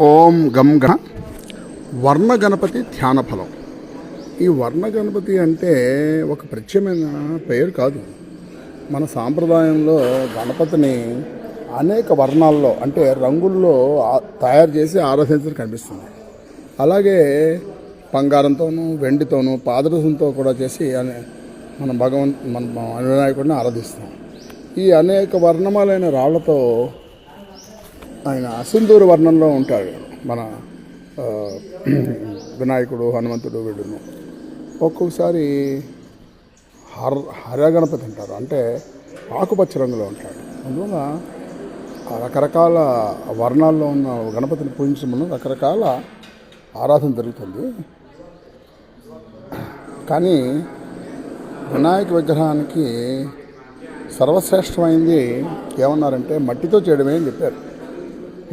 ఓం గం గణ వర్ణ గణపతి ధ్యాన ఫలం. ఈ వర్ణ గణపతి అంటే ఒక ప్రత్యేకమైన పేరు కాదు. మన సాంప్రదాయంలో గణపతిని అనేక వర్ణాల్లో అంటే రంగుల్లో తయారు చేసి ఆరాధించడం కనిపిస్తుంది. అలాగే బంగారంతోనూ వెండితోనూ పాదరసంతో కూడా చేసి మన వినాయకుడిని ఆరాధిస్తాం. ఈ అనేక వర్ణమాలైన రాళ్లతో ఆయన సింధూర వర్ణంలో ఉంటాడు మన వినాయకుడు, హనుమంతుడు వీడును. ఒక్కొక్కసారి హరగణపతి అంటారు, అంటే ఆకుపచ్చ రంగులో ఉంటాడు. అందువల్ల రకరకాల వర్ణాల్లో ఉన్న గణపతిని పూజించడం రకరకాల ఆరాధన జరుగుతుంది. కానీ వినాయక విగ్రహానికి సర్వశ్రేష్టమైంది ఏమన్నారంటే మట్టితో చేయడమే అని చెప్పారు.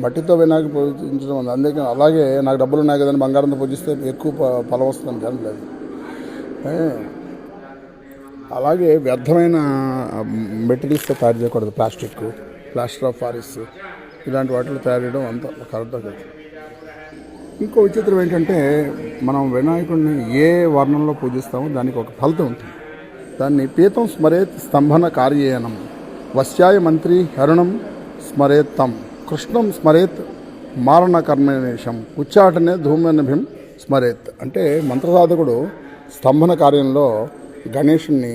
మట్టితో వినాయక పూజించడం ఉంది. అందుకే అలాగే నాకు డబ్బులు ఉన్నాయి కదండి బంగారంతో పూజిస్తే ఎక్కువ ఫలం వస్తుందని కానీ లేదు. అలాగే వ్యర్థమైన మెటీరియల్స్తో తయారు చేయకూడదు. ప్లాస్టర్ ఆఫ్ పారిస్ ఇలాంటి వాటిలో తయారు చేయడం అంత కరెక్ట్గా కాదు. ఇంకో విచిత్రం ఏంటంటే మనం వినాయకుడిని ఏ వర్ణంలో పూజిస్తామో దానికి ఒక ఫలితం ఉంటుంది. దాన్ని పీతం స్మరేత్ స్తంభన కార్యేనం వశ్యాయ మంత్రి హరుణం స్మరేత్ తం కృష్ణం స్మరేత్ మారణ కర్మేషం ఉచ్చాటనే ధూమనభిం స్మరేత్. అంటే మంత్రసాధకుడు స్తంభన కార్యంలో గణేషుని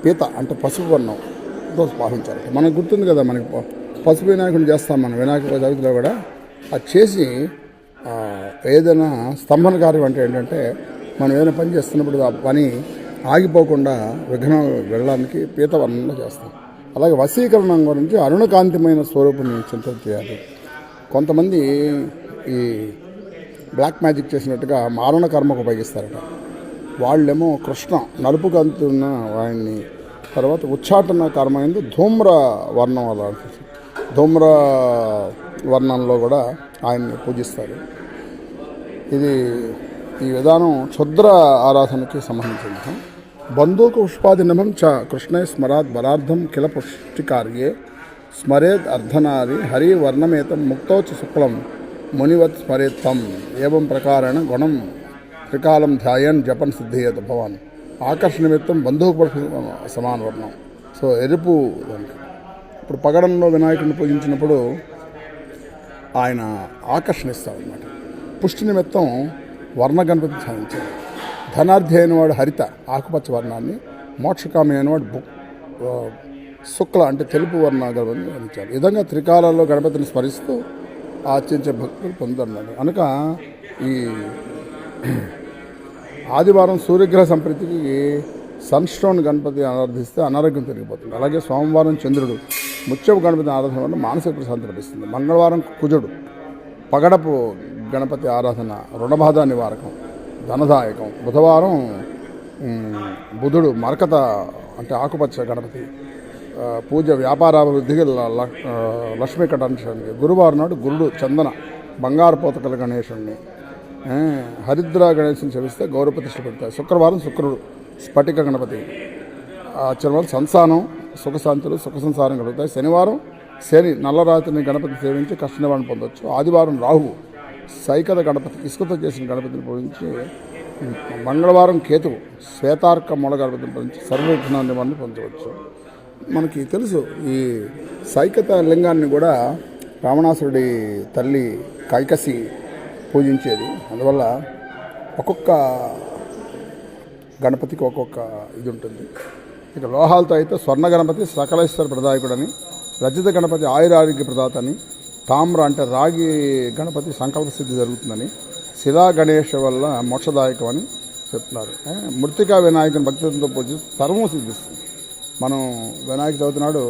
పీత అంటే పసుపు వర్ణంతో భావించాలి. మనకు గుర్తుంది కదా, మనకి పసుపు వినాయకుడిని చేస్తాం మనం వినాయక చవితిలో కూడా. అది చేసి ఏదైనా స్తంభన కార్యం అంటే ఏంటంటే మనం ఏదైనా పని చేస్తున్నప్పుడు ఆ పని ఆగిపోకుండా విఘ్నం వెళ్ళడానికి పీత వర్ణంలో చేస్తాం. అలాగే వశీకరణం గురించి అరుణకాంతిమైన స్వరూపాన్ని చింతన చేయాలి. కొంతమంది ఈ బ్లాక్ మ్యాజిక్ చేసినట్టుగా మారణ కర్మకు ఉపయోగిస్తారట. వాళ్ళేమో కృష్ణ నలుపు కంతున్న ఆయన్ని, తర్వాత ఉచ్చాటన కర్మ అయింది ధూమ్ర వర్ణం అలా ధూమ్ర వర్ణంలో కూడా ఆయన్ని పూజిస్తారు. ఈ విధానం క్షుద్ర ఆరాధనకి సంబంధించింది. బంధూక పుష్పాదినభం చ కృష్ణే స్మరాత్ బలార్థం కిల పుష్టికార్యే స్మరేద్ అర్ధనారి హరి వర్ణమేతం ముక్తౌచ శుక్లం మునివత్ స్మరేత్తం ఏవం ప్రకారేణ గుణం త్రికాలం ధ్యాయన్ జపన్ సిద్ధియేత భవాన్ ఆకర్షణమిత్తం బంధూక సమాన వర్ణం. సో ఎరుపు. ఇప్పుడు పగడంలో వినాయకుడిని పూజించినప్పుడు ఆయన ఆకర్షణిస్తాడు. పుష్టి నిమిత్తం వర్ణ గణపతి సాధించాడు. ధనార్థి అయినవాడు హరిత ఆకుపచ్చ వర్ణాన్ని, మోక్షకామి అయినవాడు శుక్ల అంటే తెలుపు వర్ణ గణపతిని ధరించాడు. ఈ విధంగా త్రికాలాల్లో గణపతిని స్మరిస్తూ ఆచరించే భక్తులు పొందుతున్నాడు. కనుక ఈ ఆదివారం సూర్యగ్రహ సంప్రీతికి సన్స్టోన్ గణపతి ఆరాధిస్తే అనారోగ్యం తిరిగిపోతుంది. అలాగే సోమవారం చంద్రుడు ముత్యపు గణపతి ఆరాధన వల్ల మానసిక ప్రశాంతి లభిస్తుంది. మంగళవారం కుజుడు పగడపు గణపతి ఆరాధన రుణబాధ నివారకం, ధనదాయకం. బుధవారం బుధుడు మరకత అంటే ఆకుపచ్చ గణపతి పూజ వ్యాపారాభివృద్ధికి లక్ష్మీ కటాక్షానికి. గురువారం నాడు గురుడు చందన బంగారు పోతకల గణేశుడిని, హరిద్ర గణేశుని చదివిస్తే గౌరవప్రతిష్ఠ పెడతాయి. శుక్రవారం శుక్రుడు స్ఫటిక గణపతి ఆచరణ సంసానం సుఖశాంతులు సుఖ సంసారం కలుగుతాయి. శనివారం శని నల్లరాత్రిని గణపతి సేవించి కష్ట నివారణ పొందవచ్చు. ఆదివారం రాహువు సైకత గణపతి ఇసుకతో చేసిన గణపతిని పూజించి, మంగళవారం కేతువు శ్వేతార్క మూల గణపతిని పూజించి సర్వవిఘ్న నివారణ పొందవచ్చు. మనకి తెలుసు ఈ సైకత లింగాన్ని కూడా రావణాసురుడి తల్లి కైకసి పూజించేది. అందువల్ల ఒక్కొక్క గణపతికి ఒక్కొక్క ఇది ఉంటుంది. ఇక లోహాలతో అయితే స్వర్ణ గణపతి సకలేశ్వర ప్రదాయకుడని, రజిత గణపతి ఆయురారోగ్య ప్రదాత అని, తామ్ర అంటే రాగి గణపతి సంకల్ప సిద్ధి జరుగుతుందని, శిలా గణేష వల్ల మోక్షదాయకం అని చెప్తున్నారు. మృతికా వినాయకుని భక్తితో పూజిస్తే సర్వం సిద్ధిస్తుంది. మనం వినాయక చవితి నాడు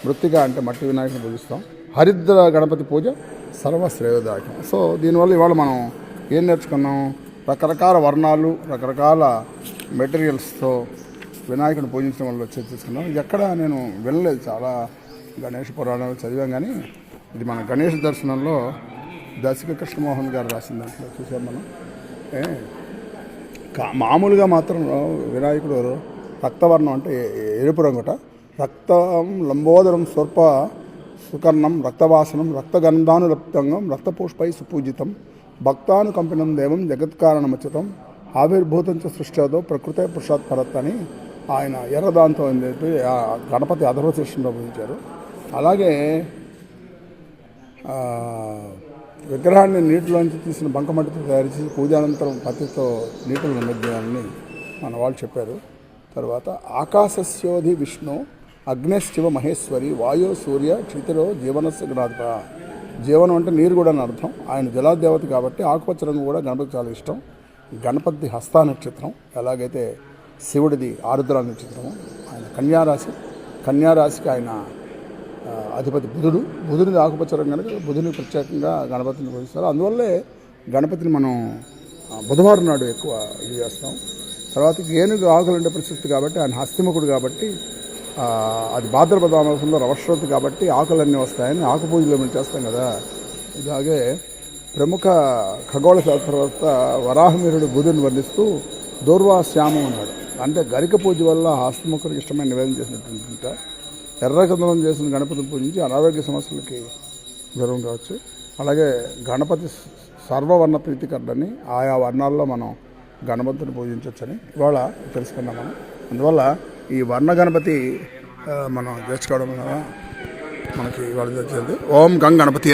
మృతిక అంటే మట్టి వినాయకుని పూజిస్తాం. హరిద్ర గణపతి పూజ సర్వశ్రేయదాయకం. సో దీనివల్ల ఇవాళ మనం ఏం నేర్చుకున్నాం? రకరకాల వర్ణాలు రకరకాల మెటీరియల్స్తో వినాయకుడిని పూజించడం వల్ల వచ్చేది తీసుకున్నాం. ఎక్కడ నేను వెళ్ళలేదు, చాలా గణేష పురాణాలు చదివాం. కానీ ఇది మన గణేష్ దర్శనంలో దర్శక కృష్ణమోహన్ గారు రాసిన దాంట్లో చూసాం మనం. మామూలుగా మాత్రం వినాయకుడు రక్తవర్ణం అంటే ఎరుపు రంగుట, రక్తం లంబోదరం స్వర్ప సుకర్ణం రక్తవాసనం రక్తగంధానులప్తంగం రక్తపుష్పై సుపూజితం భక్తానుకంపినం దేవం జగత్కారణమచితం ఆవిర్భూతం చ సృష్టితో ప్రకృతే పురుషాత్ పరత్ అని ఆయన ఎర్రదాంతో అని చెప్పి ఆ గణపతి అధర్వశీర్షంలో పూజించారు. అలాగే విగ్రహాన్ని నీటిలోంచి తీసిన బంకమట్టితో తయారు చేసి పూజానంతరం పత్తితో నీటిలో నిమజ్జనాన్ని మన వాళ్ళు చెప్పారు. తర్వాత ఆకాశస్యోధి విష్ణు అగ్నేశివ మహేశ్వరి వాయు సూర్య క్షితిలో జీవనస్య గణాధిప. జీవనం అంటే నీరు కూడా అని అర్థం. ఆయన జలాదేవత కాబట్టి ఆకుపచ్చ రంగు కూడా గణపతికి చాలా ఇష్టం. గణపతి హస్త నక్షత్రం, ఎలాగైతే శివుడిది ఆరుద్ర నక్షత్రము. ఆయన కన్యారాశికి ఆయన అధిపతి బుధుడిది ఆకుపచ్చ రంగు కనుక బుధుని ప్రత్యేకంగా గణపతిని పూజిస్తారు. అందువల్లే గణపతిని మనం బుధవారం నాడు ఎక్కువ ఇది చేస్తాం. తర్వాత ఏనుగు ఆకులు ఉండే ప్రసిద్ధి కాబట్టి ఆయన హస్తిముఖుడు కాబట్టి అది భాద్రపద మాసంలో రవశ్రోతి కాబట్టి ఆకులన్నీ వస్తాయని ఆకు పూజలు మేము చేస్తాం కదా. ఇలాగే ప్రముఖ ఖగోళ శాస్త్రవేత్త వరాహమిరుడు బుధుని వర్ణిస్తూ దూర్వాశ్యామం అన్నాడు. అంటే గరిక పూజ వల్ల హస్తముఖుడికి ఇష్టమైన నివేదన చేసినట్టుంట. ఎర్రకందనం చేసిన గణపతిని పూజించి అనారోగ్య సమస్యలకి దూరం కావచ్చు. అలాగే గణపతి సర్వవర్ణ ప్రీతికరుడని ఆయా వర్ణాల్లో మనం గణపతిని పూజించవచ్చని ఇవాళ తెలుసుకున్నాం మనం. అందువల్ల ఈ వర్ణ గణపతి మనం చేసుకోవడం వల్ల మనకి ఇవాళ తెలిసింది. ఓం గం గణపతి